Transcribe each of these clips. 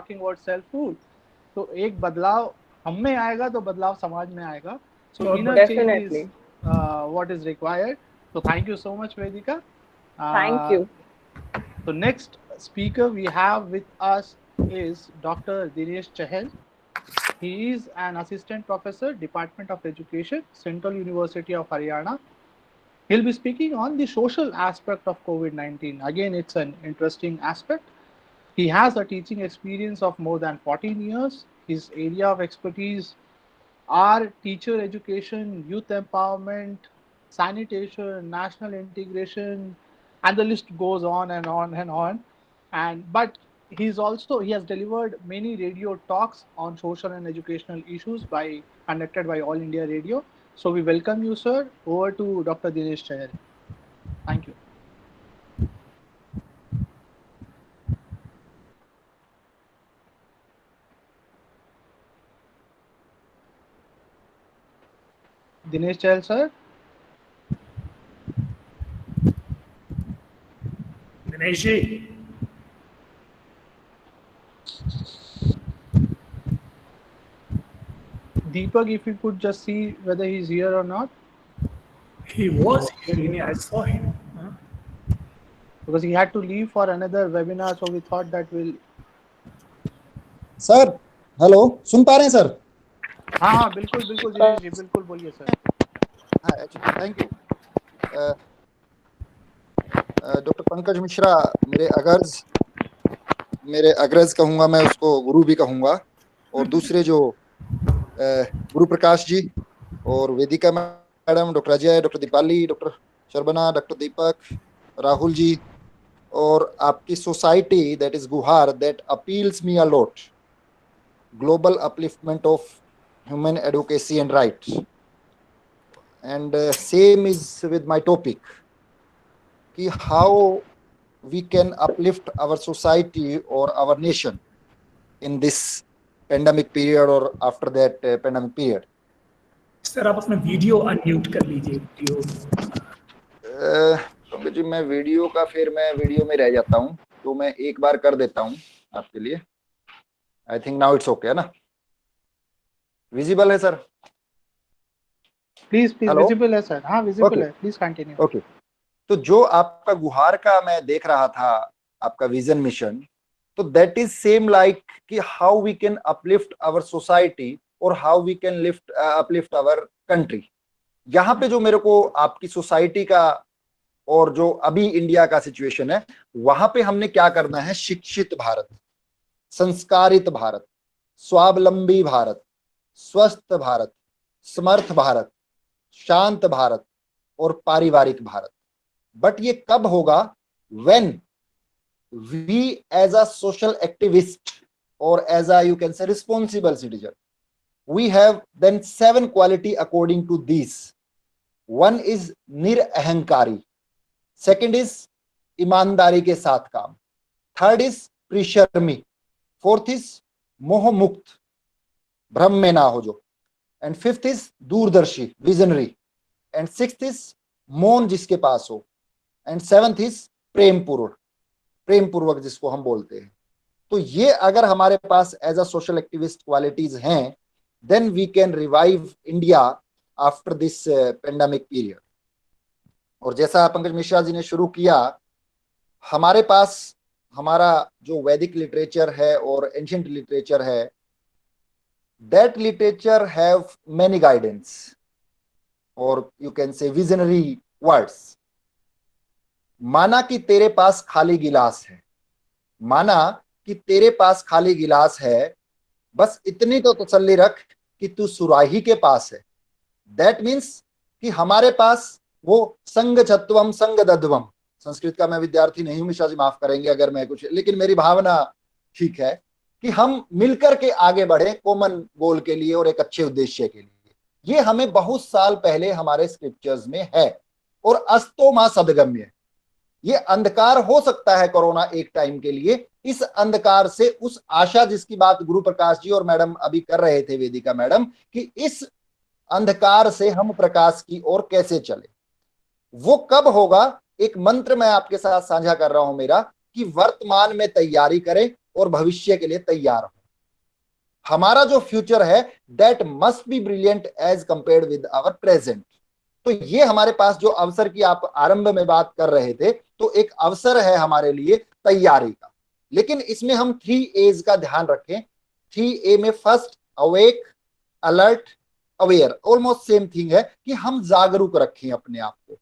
talking about self rule. तो एक बदलाव हम में आएगा तो बदलाव समाज में आएगा. So inner change is what is required. So thank you so much, Vedika. Thank you. So next speaker we have with us is Dr. Dinesh Chahal. He is an assistant professor, Department of Education, Central University of Haryana. He'll be speaking on the social aspect of COVID-19. Again, it's an interesting aspect. He has a teaching experience of more than 14 years. His area of expertise are teacher education, youth empowerment, sanitation, national integration, and the list goes on and on and on. And but he has delivered many radio talks on social and educational issues by conducted by All India Radio. So we welcome you, sir. Over to Dr. Dinesh Chahal. Thank you. Dinesh Chahal, sir. Dinesh ji. Deepak, if you could just see whether he's here or not. He was here. I saw him. Because he had to leave for another webinar, so we thought that we'll. Sir hello, सुन पा रहे हैं sir? हाँ हाँ बिल्कुल बिल्कुल दिनेश जी, बिल्कुल बोलिए sir. Thank you. Doctor Pankaj Mishra मेरे अग्रज कहूँगा मैं, उसको गुरु भी कहूँगा, और दूसरे जो गुरु प्रकाश जी और Vedika madam, doctor Ajay, doctor Deepali, doctor Sharbana, doctor Deepak, Rahul ji, और आपकी society that is Guhar, that appeals me a lot. Global upliftment of human advocacy and rights, and same is with my topic, ki how we can uplift our society or our nation in this pandemic period or after that pandemic period. Sir आप अपना video unmute कर लीजिए. पंकज जी, मैं video में रह जाता हूँ, तो मैं एक बार कर देता हूँ आपके लिए. I think now it's okay ना? विजिबल है सर? प्लीज विजिबल है सर. हाँ विजिबल है, प्लीज कंटिन्यू. ओके. तो जो आपका गुहार का मैं देख रहा था, आपका विजन मिशन, तो दैट इज सेम लाइक कि how we can uplift our society और how we can uplift our country. यहाँ पे जो मेरे को आपकी सोसाइटी का और जो अभी इंडिया का सिचुएशन है, वहां पे हमने क्या करना है? शिक्षित भारत, संस्कारित भारत, स्वावलंबी भारत, स्वस्थ भारत, समर्थ भारत, शांत भारत और पारिवारिक भारत. बट ये कब होगा? When we as a social activist और as a, you can say, responsible citizen, we have then 7 quality according to this. One is निरअहंकारी, सेकंड इज ईमानदारी के साथ काम, थर्ड इज प्रिशर्मी, फोर्थ इज मोह मुक्त, भ्रम में ना हो जो, एंड फिफ्थ इज दूरदर्शी, विजनरी, एंड सिक्स्थ इज मौन जिसके पास हो, एंड सेवंथ इज प्रेम पूर्वक जिसको हम बोलते हैं. तो ये अगर हमारे पास as a social activist qualities हैं, then we can revive India after this pandemic period. और जैसा पंकज मिश्रा जी ने शुरू किया, हमारे पास हमारा जो वैदिक लिटरेचर है और एंशिएंट लिटरेचर है, that literature have many guidance और you can say visionary words. माना कि तेरे पास खाली गिलास है, माना कि तेरे पास खाली गिलास है, बस इतनी तो तसल्ली रख कि तू सुराही के पास है. दैट मीन्स कि हमारे पास वो संग छत्वम संग दध्वम, संस्कृत का मैं विद्यार्थी नहीं हूं, मिश्रा जी माफ करेंगे अगर मैं कुछ, लेकिन मेरी भावना ठीक है कि हम मिलकर के आगे बढ़े कॉमन गोल के लिए और एक अच्छे उद्देश्य के लिए. ये हमें बहुत साल पहले हमारे स्क्रिप्चर्स में है. और अस्तो मां सदगम्य, ये अंधकार हो सकता है कोरोना एक टाइम के लिए, इस अंधकार से उस आशा जिसकी बात गुरु प्रकाश जी और मैडम अभी कर रहे थे, वेदिका मैडम, कि इस अंधकार से हम प्रकाश की ओर कैसे चले. वो कब होगा? एक मंत्र मैं आपके साथ साझा कर रहा हूं मेरा, कि वर्तमान में तैयारी करें और भविष्य के लिए तैयार हो। हमारा जो फ्यूचर है that must be brilliant as compared with our present. तो ये हमारे पास जो अवसर की आप आरंभ में बात कर रहे थे, तो एक अवसर है हमारे लिए तैयारी का। लेकिन इसमें हम 3 A's का ध्यान रखें। 3 A में first awake, alert, aware, almost same thing है कि हम जागरूक रखें अपने आप को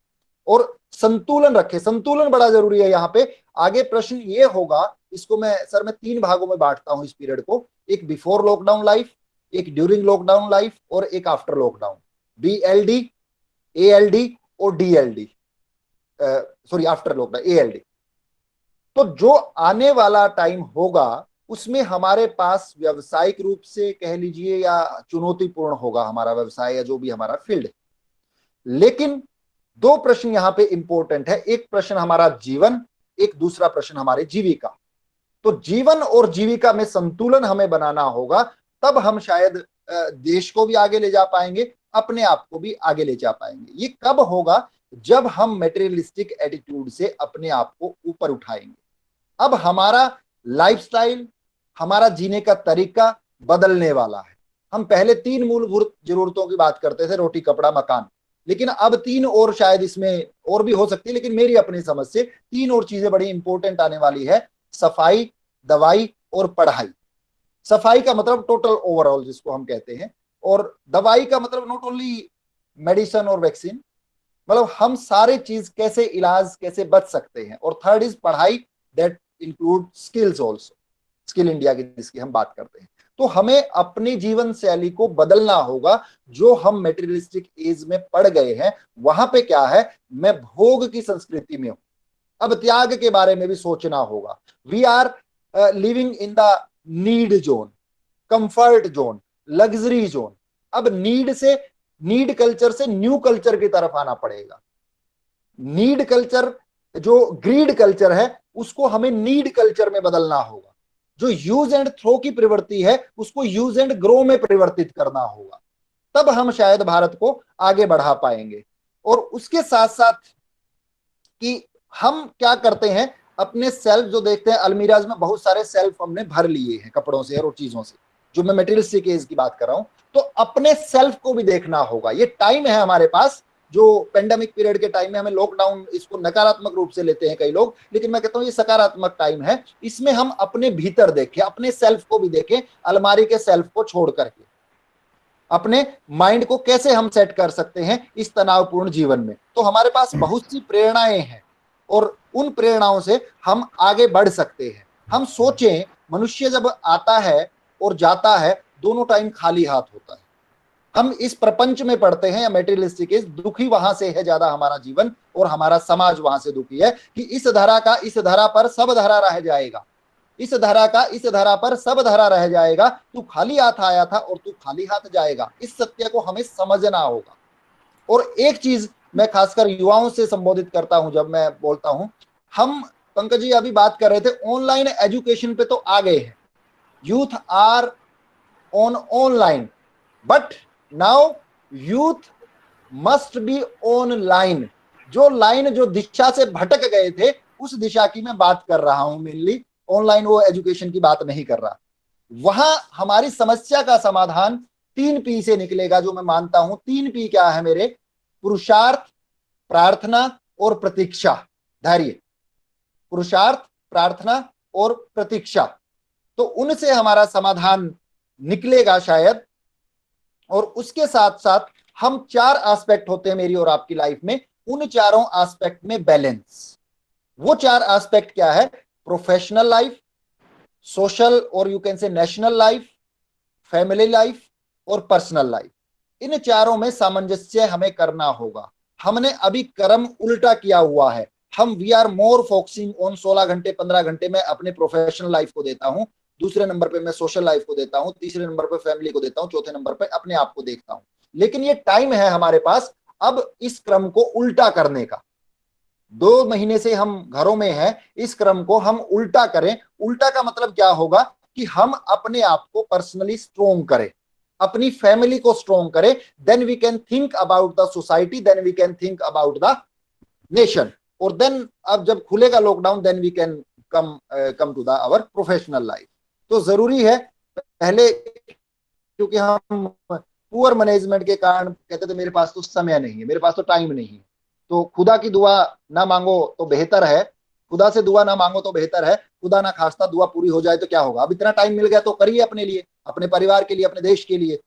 और संतुलन रखें। संतुलन बड़ा जरूरी है यहाँ पे। आगे प्रश्न ये होगा, इसको मैं 3 भागों में बांटता हूं इस पीरियड को, एक बिफोर लॉकडाउन लाइफ, एक ड्यूरिंग लॉकडाउन लाइफ और एक आफ्टर लॉकडाउन। BLD, ALD और DLD, sorry after lockdown ALD। तो जो आने वाला टाइम होगा उसमें हमारे पास व्यवसायिक रूप से कह लीजिए या चुनौतीपूर्ण होगा हमारा व्यवसाय या जो भी हमारा फील्ड है। लेकिन 2 प्रश्न यहां पे इंपॉर्टेंट है, एक प्रश्न हमारा जीवन, एक दूसरा प्रश्न हमारे जीविका। तो जीवन और जीविका में संतुलन हमें बनाना होगा, तब हम शायद देश को भी आगे ले जा पाएंगे, अपने आप को भी आगे ले जा पाएंगे। ये कब होगा? जब हम मटेरियलिस्टिक एटीट्यूड से अपने आप को ऊपर उठाएंगे। अब हमारा लाइफस्टाइल, हमारा जीने का तरीका बदलने वाला है। हम पहले 3 मूलभूत जरूरतों की बात करते थे, रोटी, कपड़ा, मकान, लेकिन अब 3 और, शायद इसमें और भी हो सकती है, लेकिन मेरी अपनी समझ से 3 और चीजें बड़ी इंपॉर्टेंट आने वाली है, सफाई, दवाई और पढ़ाई। सफाई का मतलब टोटल ओवरऑल जिसको हम कहते हैं, और दवाई का मतलब नॉट ओनली मेडिसिन और वैक्सीन, मतलब हम सारे चीज कैसे इलाज कैसे बच सकते हैं। और थर्ड इज पढ़ाई, that include skills also, skill India की जिसकी हम बात करते हैं। तो हमें अपनी जीवन शैली को बदलना होगा। जो हम मेटेरियलिस्टिक एज में पड़ गए हैं वहां पे क्या है, मैं भोग की संस्कृति में हूं। अब त्याग के बारे में भी सोचना होगा। We are living in the need zone, comfort zone, luxury zone. अब नीड कल्चर से न्यू कल्चर की तरफ आना पड़ेगा। नीड कल्चर, जो ग्रीड कल्चर है, उसको हमें नीड कल्चर में बदलना होगा। जो यूज एंड थ्रो की प्रवृत्ति है उसको यूज एंड ग्रो में परिवर्तित करना होगा, तब हम शायद भारत को आगे बढ़ा पाएंगे। और उसके साथ साथ कि हम क्या करते हैं, अपने सेल्फ जो देखते हैं, अलमीराज में बहुत सारे सेल्फ हमने भर लिए हैं कपड़ों से और चीजों से, जो मैं मटेरियलिस्टिक एज की बात कर रहा हूं। तो अपने सेल्फ को भी देखना होगा। ये टाइम है हमारे पास, जो पेंडेमिक पीरियड के टाइम में हमें लॉकडाउन, इसको नकारात्मक रूप से लेते हैं कई लोग, लेकिन मैं कहता हूं ये सकारात्मक टाइम है। इसमें हम अपने भीतर देखें, अपने सेल्फ को भी देखें, अलमारी के सेल्फ को छोड़ करके अपने माइंड को कैसे हम सेट कर सकते हैं इस तनावपूर्ण जीवन में। तो हमारे पास बहुत सी प्रेरणाएं हैं और उन प्रेरणाओं से हम आगे बढ़ सकते हैं। हम सोचें, मनुष्य जब आता है और जाता है दोनों टाइम खाली हाथ होता है। हम इस प्रपंच में पढ़ते हैं या मेटेरियलिस्टिक इस दुखी वहां से है ज्यादा हमारा जीवन, और हमारा समाज वहां से दुखी है कि इस धरा का इस धरा पर सब धरा रह जाएगा, इस धरा का इस धरा पर सब धरा रह जाएगा, तू खाली हाथ आया था और तू खाली हाथ जाएगा। इस सत्य को हमें समझना होगा। और एक चीज मैं खासकर युवाओं से संबोधित करता हूं जब मैं बोलता हूं, हम पंकज जी अभी बात कर रहे थे ऑनलाइन एजुकेशन पे तो आ गए हैं, youth are on online, but now youth must be online. जो लाइन, जो दिशा से भटक गए थे उस दिशा की मैं बात कर रहा हूं मेनली, ऑनलाइन वो एजुकेशन की बात नहीं कर रहा। वहां हमारी समस्या का समाधान 3 P से निकलेगा, जो मैं मानता हूं। 3 P क्या है मेरे? पुरुषार्थ, प्रार्थना और प्रतीक्षा, धैर्य। पुरुषार्थ, प्रार्थना और प्रतीक्षा, तो उनसे हमारा समाधान निकलेगा शायद। और उसके साथ साथ हम 4 एस्पेक्ट होते हैं मेरी और आपकी लाइफ में, उन चारों एस्पेक्ट में बैलेंस। वो 4 एस्पेक्ट क्या है? प्रोफेशनल लाइफ, सोशल और यू कैन से नेशनल लाइफ, फैमिली लाइफ और पर्सनल लाइफ। इन चारों में सामंजस्य हमें करना होगा। हमने अभी क्रम उल्टा किया हुआ है। हम we are more focusing on 16 घंटे 15 घंटे में अपने प्रोफेशनल लाइफ को देता हूं, दूसरे नंबर पे मैं सोशल लाइफ को देता हूं, तीसरे नंबर पे फैमिली को देता हूं, चौथे नंबर पे अपने आप को देखता हूं। लेकिन ये टाइम है हमारे पास अब इस क्रम को उल्टा करने का। 2 महीने से हम घरों में हैं, इस क्रम को हम उल्टा करें। उल्टा का मतलब क्या होगा कि हम अपने आप को पर्सनली स्ट्रोंग करें, अपनी फैमिली को स्ट्रोंग करें, then we can think about the society, then we can think about the nation. और देन अब जब खुलेगा lockdown, then we can come to the our professional life. तो जरूरी है पहले, क्योंकि हम पुअर मैनेजमेंट के कारण कहते थे मेरे पास तो समय नहीं है, मेरे पास तो टाइम नहीं है। तो खुदा की दुआ ना मांगो तो बेहतर है, खुदा से दुआ ना मांगो तो बेहतर है, खुदा ना खास्ता दुआ पूरी हो जाए तो क्या होगा। अब इतना टाइम मिल गया तो करिए अपने लिए, अपने परिवार के लिए, अपने देश के लिए।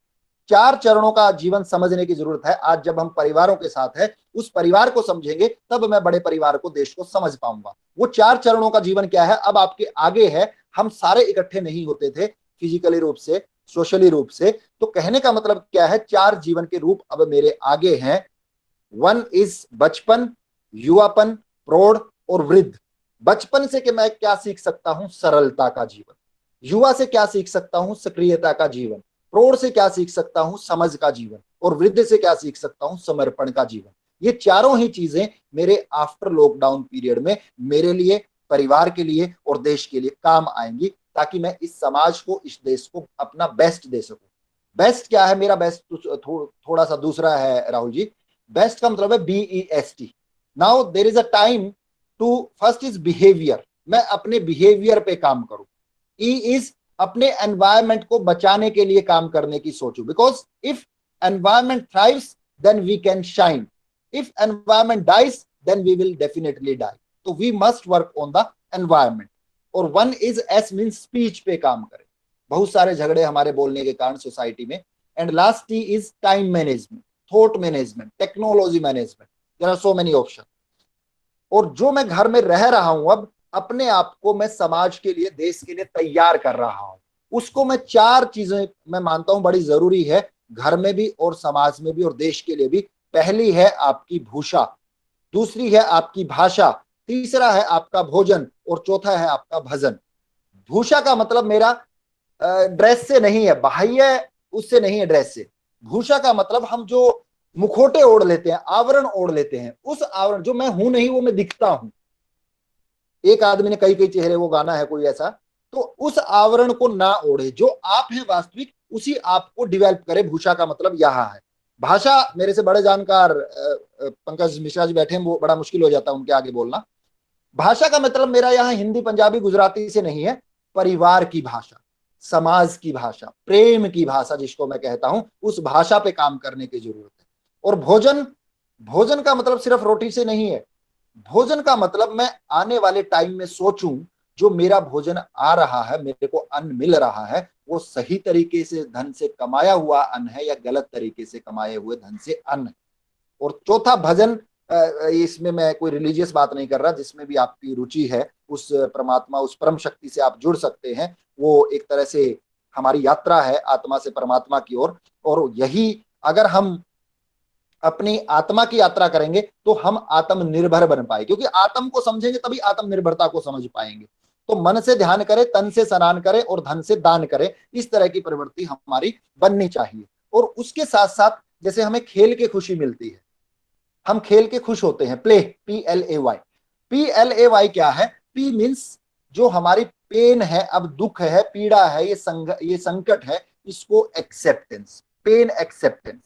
4 चरणों का जीवन समझने की जरूरत है। आज जब हम परिवारों के साथ है, उस परिवार को समझेंगे तब मैं बड़े परिवार को, देश को समझ पाऊंगा। वो 4 चरणों का जीवन क्या है अब आपके आगे है। हम सारे इकट्ठे नहीं होते थे फिजिकली रूप से, सोशली रूप से। तो कहने का मतलब क्या है, 4 जीवन के रूप अब मेरे आगे हैं। 1 इज बचपन, युवापन, प्रौढ़ और वृद्ध। बचपन से कि मैं क्या सीख सकता हूं, सरलता का जीवन। युवा से क्या सीख सकता हूं, सक्रियता का जीवन। प्रौढ़ से क्या सीख सकता हूं, समझ का जीवन। और वृद्ध से क्या सीख सकता हूं, समर्पण का जीवन। ये चारों ही चीजें मेरे आफ्टर लॉकडाउन पीरियड में मेरे लिए, परिवार के लिए और देश के लिए काम आएंगी, ताकि मैं इस समाज को, इस देश को अपना बेस्ट दे सकूं। बेस्ट क्या है, मेरा बेस्ट थोड़ा सा दूसरा है राहुल जी। बेस्ट का मतलब है BEST। Now there is a time to, first is behaviour, मैं अपने बिहेवियर पे काम करूं। ई इज अपने एनवायरमेंट को बचाने के लिए काम करने की सोचूं, because if environment thrives then we can shine, if environment dies then we will definitely die. तो we must work on the environment. और 1 इज S मीन स्पीच पे काम करें। बहुत सारे झगड़े हमारे बोलने के कारण सोसाइटी में। And last T is time management, thought management, technology management. There are so many option. और जो मैं घर में रह रहा हूं अब, अपने आप को मैं समाज के लिए, देश के लिए तैयार कर रहा हूं। उसको मैं 4 चीजें मैं मानता हूं बड़ी जरूरी है, घर में भी और समाज में भी और देश के लिए भी। पहली है आपकी भूषा, दूसरी है आपकी भाषा, तीसरा है आपका भोजन और चौथा है आपका भजन। भूषा का मतलब मेरा ड्रेस से नहीं है, बाह्य उससे नहीं है, ड्रेस से। भूषा का मतलब हम जो मुखोटे ओढ़ लेते हैं, आवरण ओढ़ लेते हैं, उस आवरण, जो मैं हूं नहीं वो मैं दिखता हूं। एक आदमी ने कई कई चेहरे, वो गाना है कोई ऐसा। तो उस आवरण को ना ओढ़े, जो आप हैं वास्तविक उसी आप को डिवेल्प करे। भूषा का मतलब यहां है। भाषा, मेरे से बड़े जानकार पंकज मिश्रा जी बैठे हैं, वो बड़ा मुश्किल हो जाता है उनके आगे बोलना। भाषा का मतलब मेरा यहाँ हिंदी, पंजाबी, गुजराती से नहीं है, परिवार की भाषा, समाज की भाषा, प्रेम की भाषा जिसको मैं कहता हूं, उस भाषा पे काम करने की जरूरत है। और भोजन, भोजन का मतलब सिर्फ रोटी से नहीं है। भोजन का मतलब मैं आने वाले टाइम में सोचूं, जो मेरा भोजन आ रहा है, मेरे को अन्न मिल रहा है, वो सही तरीके से धन से कमाया हुआ अन्न है या गलत तरीके से कमाए हुए धन से अन्न। और चौथा भजन, इसमें मैं कोई रिलीजियस बात नहीं कर रहा, जिसमें भी आपकी रुचि है, उस परमात्मा, उस परम शक्ति से आप जुड़ सकते हैं। वो एक तरह से हमारी यात्रा है आत्मा से परमात्मा की ओर। और यही अगर हम अपनी आत्मा की यात्रा करेंगे तो हम आत्मनिर्भर बन पाए, क्योंकि आत्म को समझेंगे तभी आत्मनिर्भरता को समझ पाएंगे। तो मन से ध्यान करें, तन से स्नान करें और धन से दान करें, इस तरह की प्रवृत्ति हमारी बननी चाहिए। और उसके साथ साथ जैसे हमें खेल के खुशी मिलती है, हम खेल के खुश होते हैं, प्ले, PLAY। PLAY क्या है, P मीन्स जो हमारी पेन है, अब दुख है, पीड़ा है, ये संकट है, इसको acceptance, pain acceptance.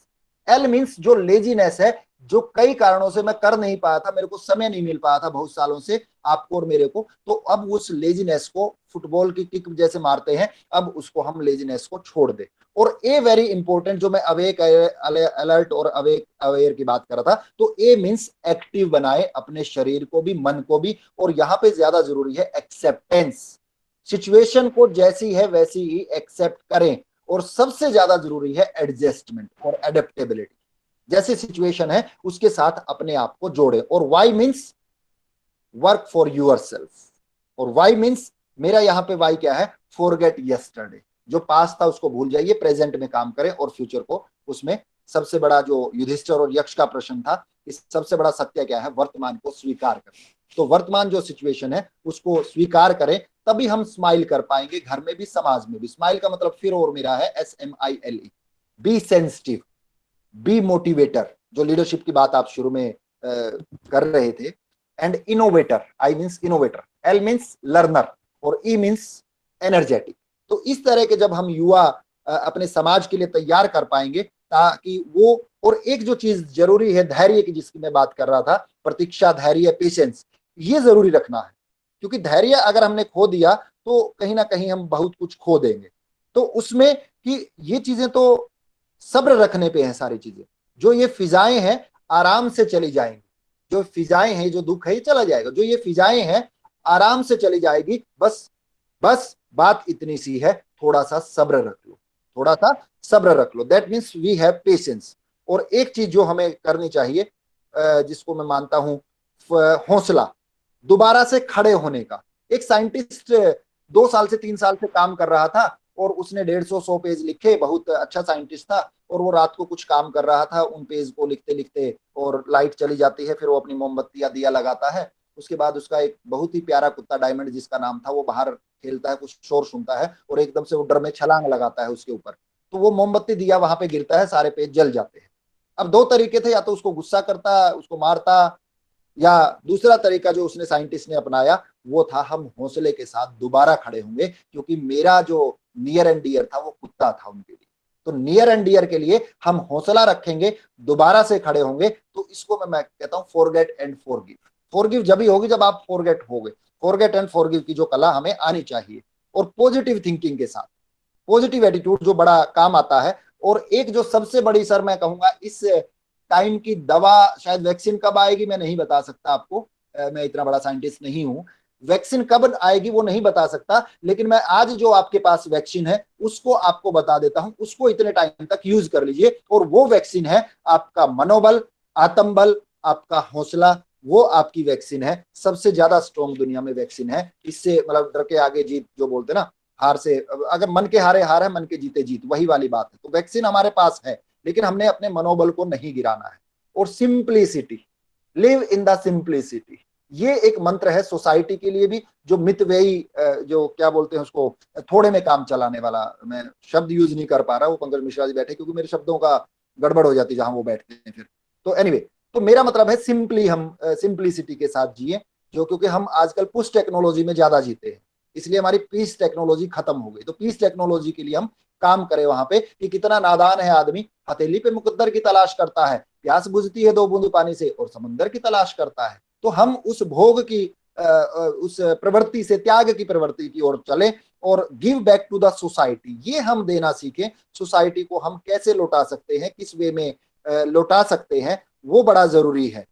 L means जो लेजीनेस है, जो कई कारणों से मैं कर नहीं पाया था, मेरे को समय नहीं मिल पाया था बहुत सालों से, आपको और मेरे को, तो अब उस लेजीनेस को फुटबॉल की किक जैसे मारते हैं, अब उसको हम लेजीनेस को छोड़ दे। और ए वेरी इंपॉर्टेंट, जो मैं अवेक, अलर्ट और अवेक, अवेयर की बात कर रहा था, तो ए मीन्स एक्टिव बनाए अपने शरीर को भी, मन को भी। और यहां पे ज्यादा जरूरी है एक्सेप्टेंस, सिचुएशन को जैसी है वैसी ही एक्सेप्ट करें। और सबसे ज्यादा जरूरी है एडजस्टमेंट और एडेप्टेबिलिटी, जैसी सिचुएशन है उसके साथ अपने आप को जोड़े। और Y means work for yourself. और वाई मीन्स, मेरा यहां पे वाई क्या है, फॉरगेट यस्टरडे, जो पास था उसको भूल जाइए, प्रेजेंट में काम करें और फ्यूचर को, उसमें सबसे बड़ा जो युधिष्ठिर और यक्ष का प्रश्न था, इस सबसे बड़ा सत्य क्या है, वर्तमान को स्वीकार करना। तो वर्तमान जो सिचुएशन है उसको स्वीकार करें, तभी हम स्माइल कर पाएंगे, घर में भी समाज में भी। स्माइल का मतलब फिर और मेरा है SMILE। Be sensitive, be motivator, जो लीडरशिप की बात आप शुरू में कर रहे थे। And innovator, I means innovator, L means learner और ई मीन्स एनर्जेटिक। तो इस तरह के जब हम युवा अपने समाज के लिए तैयार कर पाएंगे, ताकि वो, और एक जो चीज जरूरी है धैर्य की, जिसकी मैं बात कर रहा था, प्रतीक्षा, धैर्य, पेशेंस, ये जरूरी रखना है। क्योंकि धैर्य अगर हमने खो दिया तो कहीं ना कहीं हम बहुत कुछ खो देंगे। तो उसमें कि ये चीजें तो सब्र रखने पे हैं सारी चीजें। जो ये फिजाएं हैं आराम से चली जाएंगी, जो फिजाएं हैं, जो दुख है ये चला जाएगा, जो ये फिजाएं हैं आराम से चली जाएगी। बस बस बात इतनी सी है, थोड़ा सा सब्र रख लो, थोड़ा सा सब्र रख लो। That means we have patience. और एक चीज जो हमें करनी चाहिए, जिसको मैं मानता हूं, हौसला, दोबारा से खड़े होने का। एक साइंटिस्ट 2 साल से 3 साल से काम कर रहा था और उसने 150-100 पेज लिखे, बहुत अच्छा साइंटिस्ट था। और वो रात को कुछ काम कर रहा था उन पेज को लिखते लिखते, और लाइट चली जाती है, फिर वो अपनी मोमबत्ती या दिया लगाता है। उसके बाद उसका एक बहुत ही प्यारा कुत्ता डायमंड जिसका नाम था, वो बाहर खेलता है, कुछ शोर सुनता है और एकदम से वो डर में छलांग लगाता है उसके ऊपर। तो वो मोमबत्ती दिया वहां पे गिरता है, सारे पेज जल जाते हैं। अब दो तरीके थे, या तो उसको गुस्सा करता, उसको मारता, या दूसरा तरीका जो उसने साइंटिस्ट ने अपनाया वो था, हम हौसले के साथ दोबारा खड़े होंगे, क्योंकि मेरा जो नियर एंड डियर था वो कुत्ता था उनके लिए। तो नियर एंड डियर के लिए हम हौसला रखेंगे, दोबारा से खड़े होंगे। तो इसको मैं कहता हूं फॉरगेट एंड फॉरगिव। फॉरगिव जब ही होगी जब आप फॉरगेट होगे। फॉरगेट एंड फॉरगिव की जो कला हमें आनी चाहिए, और पॉजिटिव थिंकिंग के साथ, पॉजिटिव एटीट्यूड जो बड़ा काम आता है। और एक जो सबसे बड़ी, सर मैं कहूंगा, इस टाइम की दवा, शायद वैक्सीन कब आएगी मैं नहीं बता सकता आपको, मैं इतना बड़ा साइंटिस्ट नहीं हूं, वैक्सीन कब आएगी वो नहीं बता सकता, लेकिन मैं आज जो आपके पास वैक्सीन है उसको आपको बता देता हूं, उसको इतने टाइम तक यूज कर लीजिए। और वो वैक्सीन है आपका मनोबल, आत्मबल, आपका हौसला। वो आपकी वैक्सीन है, सबसे ज्यादा स्ट्रॉन्ग दुनिया में वैक्सीन है। इससे मतलब डर के आगे जीत जो बोलते ना, हार से, अगर मन के हारे हार है, मन के जीते जीत, वही वाली बात है। तो वैक्सीन हमारे पास है, लेकिन हमने अपने मनोबल को नहीं गिराना है। और simplicity, live in the simplicity, ये एक मंत्र है सोसाइटी के लिए भी। जो मितव्ययी, जो क्या बोलते हैं उसको, थोड़े में काम चलाने वाला, मैं शब्द यूज नहीं कर पा रहा, वो पंकज मिश्रा जी बैठे, क्योंकि मेरे शब्दों का गड़बड़ हो जाती जहां वो बैठते हैं फिर। तो एनीवे, तो मेरा मतलब है सिंपली, हम सिंप्लिसिटी के साथ जिए। जो क्योंकि हम आजकल पुश टेक्नोलॉजी में ज्यादा जीते हैं, इसलिए हमारी पीस टेक्नोलॉजी खत्म हो गई। तो पीस टेक्नोलॉजी के लिए हम काम करें वहां पे, कि कितना नादान है आदमी, हथेली पे मुकद्दर की तलाश करता है, प्यास बुझती है 2 बूंद पानी से, और समंदर की तलाश करता है। तो हम उस भोग की, उस प्रवृत्ति से, त्याग की प्रवृत्ति की ओर चले, और give back to the society, ये हम देना सीखें। सोसाइटी को हम कैसे लौटा सकते हैं, किस वे में लौटा सकते हैं, वो बड़ा जरूरी है।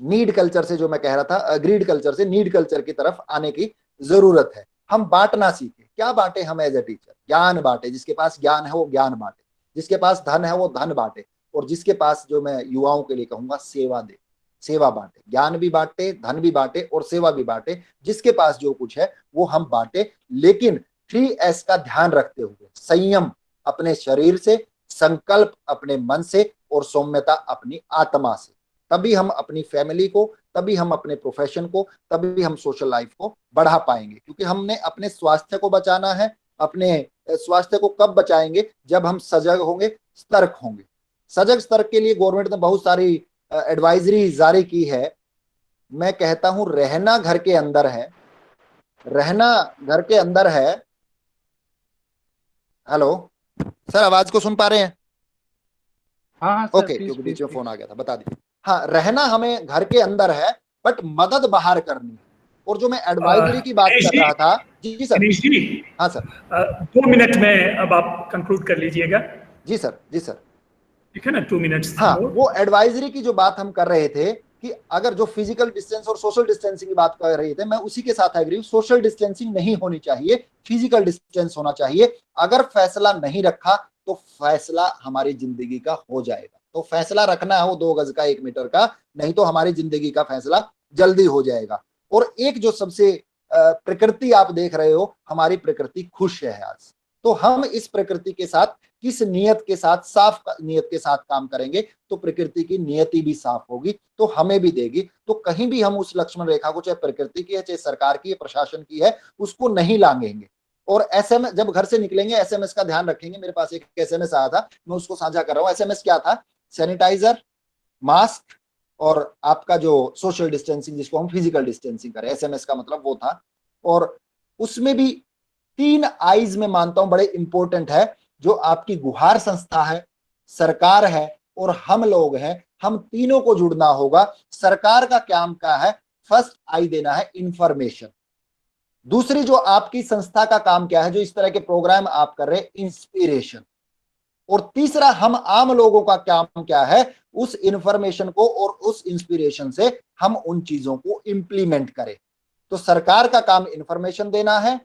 नीड कल्चर से, जो मैं कह रहा था, ग्रीड कल्चर से नीड कल्चर की तरफ आने की जरूरत है। हम बांटना सीखें। क्या बांटे हम एज ए टीचर? ज्ञान बांटे, जिसके पास ज्ञान है वो ज्ञान बांटे, जिसके पास धन है वो धन बांटे, और जिसके पास, जो मैं युवाओं के लिए कहूंगा, सेवा दे, सेवा बांटे। ज्ञान भी बांटे, धन भी बांटे, और सेवा भी बांटे। जिसके पास जो कुछ है वो हम बांटे, लेकिन 3S का ध्यान रखते हुए, संयम अपने शरीर से, संकल्प अपने मन से, और सौम्यता अपनी आत्मा से। तभी हम अपनी फैमिली को, तभी हम अपने प्रोफेशन को, तभी हम सोशल लाइफ को बढ़ा पाएंगे। क्योंकि हमने अपने स्वास्थ्य को बचाना है। अपने स्वास्थ्य को कब बचाएंगे? जब हम सजग होंगे, सतर्क होंगे। सजग सतर्क के लिए गवर्नमेंट ने बहुत सारी एडवाइजरी जारी की है। मैं कहता हूं, रहना घर के अंदर है, रहना घर के अंदर है। हेलो सर, आवाज को सुन पा रहे हैं? हाँ हाँ सर, ओके, प्लीज क्योंकि बीच प्लीज में प्लीज। फोन आ गया था, बता दीजिए। हाँ, रहना हमें घर के अंदर है, बट मदद बाहर करनी है। और जो मैं एडवाइजरी की बात दिनेश कर जी, रहा था, जी सर। दिनेश जी, हाँ सर। 2 मिनट में अब आप कंक्लूड कर लीजिएगा। जी सर, जी सर। ठीक है ना, 2 मिनट्स हाँ, मोर। वो एडवाइजरी की जो बात हम कर रहे थे, कि अगर जो फिजिकल डिस्टेंस और सोशल डिस्टेंसिंग की बात कर रहे थे, मैं उसी के साथ एग्री हूं। सोशल डिस्टेंसिंग नहीं होनी चाहिए, फिजिकल डिस्टेंस होना चाहिए। अगर फैसला नहीं रखा तो फैसला हमारी जिंदगी का हो जाएगा। तो फैसला रखना है वो 2 गज का, 1 मीटर का, नहीं तो हमारी जिंदगी का फैसला जल्दी हो जाएगा। और एक जो सबसे प्रकृति आप देख रहे हो, हमारी प्रकृति खुश है आज। तो हम इस प्रकृति के साथ किस नियत के साथ, साफ नियत के साथ काम करेंगे, तो प्रकृति की नियति भी साफ होगी, तो हमें भी देगी। तो कहीं भी हम उस लक्ष्मण रेखा को, चाहे प्रकृति की है, चाहे सरकार की है, प्रशासन की है, उसको नहीं लांघेंगे। और एसएमएस, जब घर से निकलेंगे, एसएमएस का ध्यान रखेंगे। मेरे पास एक एसएमएस आया था, मैं उसको साझा कर रहा हूँ। एसएमएस क्या था? सैनिटाइजर, मास्क, और आपका जो सोशल डिस्टेंसिंग, जिसको हम फिजिकल डिस्टेंसिंग करें, एसएमएस का मतलब वो था। और उसमें भी 3 आईज में मानता हूं बड़े इंपॉर्टेंट है। जो आपकी गुहार संस्था है, सरकार है, और हम लोग हैं, हम तीनों को जुड़ना होगा। सरकार का काम क्या है? फर्स्ट आई देना है, इंफॉर्मेशन। दूसरी जो आपकी संस्था का काम क्या है, जो इस तरह के प्रोग्राम आप कर रहे हैं, इंस्पिरेशन। और तीसरा हम आम लोगों का काम क्या है, उस इंफॉर्मेशन को और उस इंस्पिरेशन से हम उन चीजों को इंप्लीमेंट करें। तो सरकार का काम इंफॉर्मेशन देना है,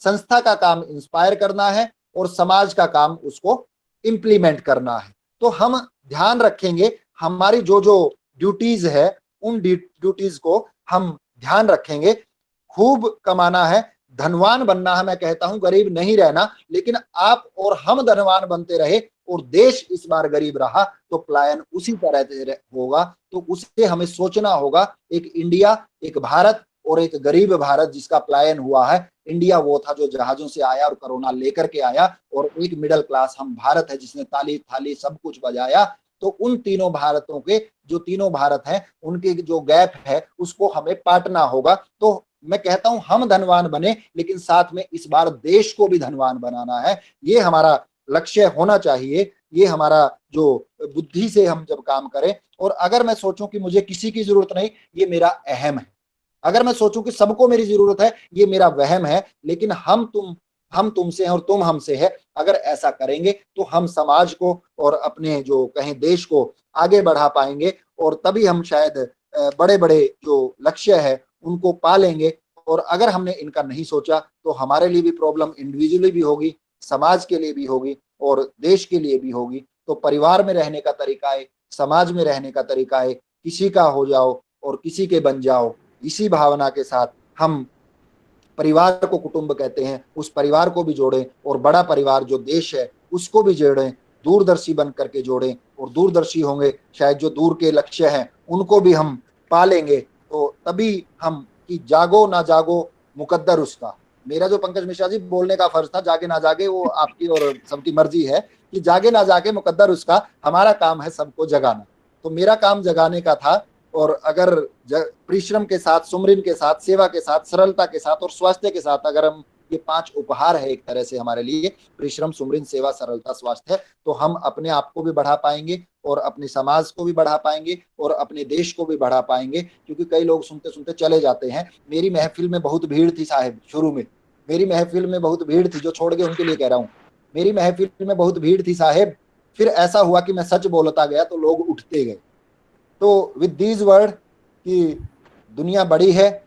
संस्था का काम इंस्पायर करना है, और समाज का काम उसको इंप्लीमेंट करना है। तो हम ध्यान रखेंगे, हमारी जो जो ड्यूटीज है उन ड्यूटीज को हम ध्यान रखेंगे। खूब कमाना है, धनवान बनना है, मैं कहता हूं गरीब नहीं रहना। लेकिन आप और हम धनवान बनते रहे और देश इस बार गरीब रहा तो पलायन उसी तरह से होगा। तो उसे हमें सोचना होगा, एक इंडिया, एक भारत और एक गरीब भारत जिसका पलायन हुआ है। इंडिया वो था जो जहाजों से आया और कोरोना लेकर के आया, और एक मिडिल क्लास हम भारत है जिसने ताली थाली सब कुछ बजाया। तो उन तीनों भारतों के, जो तीनों भारत हैं, उनके जो गैप है उसको हमें पाटना होगा। तो मैं कहता हूं हम धनवान बने, लेकिन साथ में इस बार देश को भी धनवान बनाना है। ये हमारा लक्ष्य होना चाहिए, ये हमारा जो बुद्धि से हम जब काम करें। और अगर मैं सोचूं कि मुझे किसी की जरूरत नहीं, ये मेरा अहम है। अगर मैं सोचूं कि सबको मेरी जरूरत है, ये मेरा वहम है। लेकिन हम तुमसे हैं और तुम हमसे है। अगर ऐसा करेंगे तो हम समाज को और अपने जो कहें देश को आगे बढ़ा पाएंगे, और तभी हम शायद बड़े बड़े जो लक्ष्य है उनको पा लेंगे। और अगर हमने इनका नहीं सोचा तो हमारे लिए भी प्रॉब्लम इंडिविजुअली भी होगी, समाज के लिए भी होगी और देश के लिए भी होगी। तो परिवार में रहने का तरीका है, समाज में रहने का तरीका है, किसी का हो जाओ और किसी के बन जाओ, इसी भावना के साथ हम परिवार को कुटुंब कहते हैं, उस परिवार को भी जोड़ें, और बड़ा परिवार जो देश है उसको भी जोड़ें, दूरदर्शी बन करके जोड़ें। और दूरदर्शी होंगे, शायद जो दूर के लक्ष्य हैं उनको भी हम पालेंगे। तो तभी हम, कि जागो ना जागो मुकद्दर उसका। मेरा जो पंकज मिश्रा जी बोलने का फर्ज था, जागे ना जागे वो आपकी और सबकी मर्जी है, कि जागे ना जागे मुकद्दर उसका, हमारा काम है सबको जगाना। तो मेरा काम जगाने का था। और अगर परिश्रम के साथ, सुमरिन के साथ, सेवा के साथ, सरलता के साथ और स्वास्थ्य के साथ, अगर हम, ये 5 उपहार है एक तरह से हमारे लिए, परिश्रम, सुमरिन, सेवा, सरलता, स्वास्थ्य, तो हम अपने आप को भी बढ़ा पाएंगे और अपने समाज को भी बढ़ा पाएंगे और अपने देश को भी बढ़ा पाएंगे। क्योंकि कई लोग सुनते सुनते चले जाते हैं। मेरी महफिल में बहुत भीड़ थी साहिब, शुरू में मेरी महफिल में बहुत भीड़ थी, जो छोड़ गए उनके लिए कह रहा हूँ। मेरी महफिल में बहुत भीड़ थी साहिब, फिर ऐसा हुआ कि मैं सच बोलता गया तो लोग उठते गए। तो विद दीज वर्ड, कि दुनिया बड़ी है।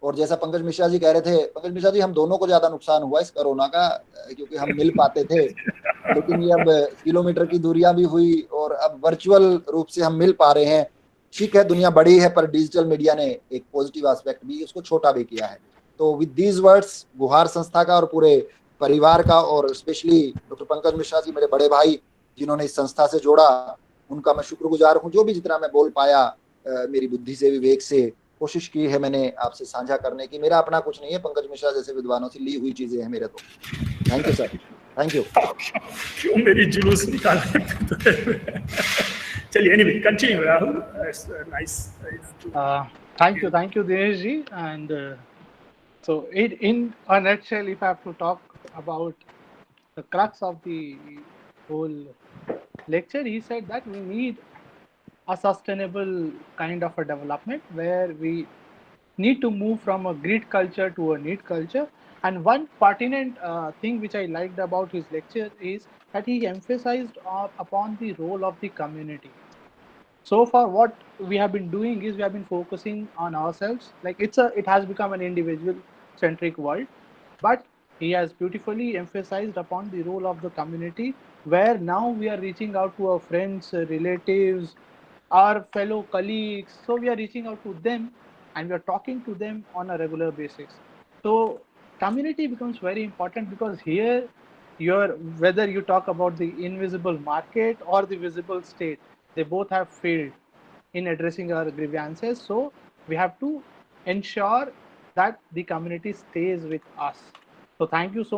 और जैसा पंकज मिश्रा जी कह रहे थे, पंकज मिश्रा जी हम दोनों को ज्यादा नुकसान हुआ इस कोरोना का, क्योंकि हम मिल पाते थे। लेकिन ये अब किलोमीटर की दूरियां भी हुई और अब वर्चुअल रूप से हम मिल पा रहे हैं। ठीक है, दुनिया बड़ी है, पर डिजिटल मीडिया ने एक पॉजिटिव एस्पेक्ट भी, उसको छोटा भी किया है। तो विद दीज वर्ड्स, गुहार संस्था का और पूरे परिवार का, और स्पेशली डॉक्टर पंकज मिश्रा जी मेरे बड़े भाई जिन्होंने इस संस्था से जोड़ा, उनका मैं शुक्रगुजार हूँ। जो भी जितना मैं बोल पाया, मेरी बुद्धि से, विवेक से कोशिश की है मैंने आपसे साझा करने की। मेरा अपना कुछ नहीं है, पंकज मिश्रा जैसे विद्वानों से ली हुई चीजें हैं मेरे। तो thank you sir, thank you. क्यों मेरी जुलूस निकाले। चलिए, anyway continue Rahul, nice. Thank you, Dinesh ji. And so, in a nutshell, if I have to talk about the crux of the whole lecture, he said that we need a sustainable kind of a development where we need to move from a greed culture to a need culture. And one pertinent thing which I liked about his lecture is that he emphasized upon the role of the community. So far, what we have been doing is we have been focusing on ourselves. Like it has become an individual centric world, but he has beautifully emphasized upon the role of the community, where now we are reaching out to our friends, relatives, our fellow colleagues. So we are reaching out to them and we are talking to them on a regular basis. So community becomes very important, because here your, whether you talk about the invisible market or the visible state, they both have failed in addressing our grievances. So we have to ensure that the community stays with us. So thank you so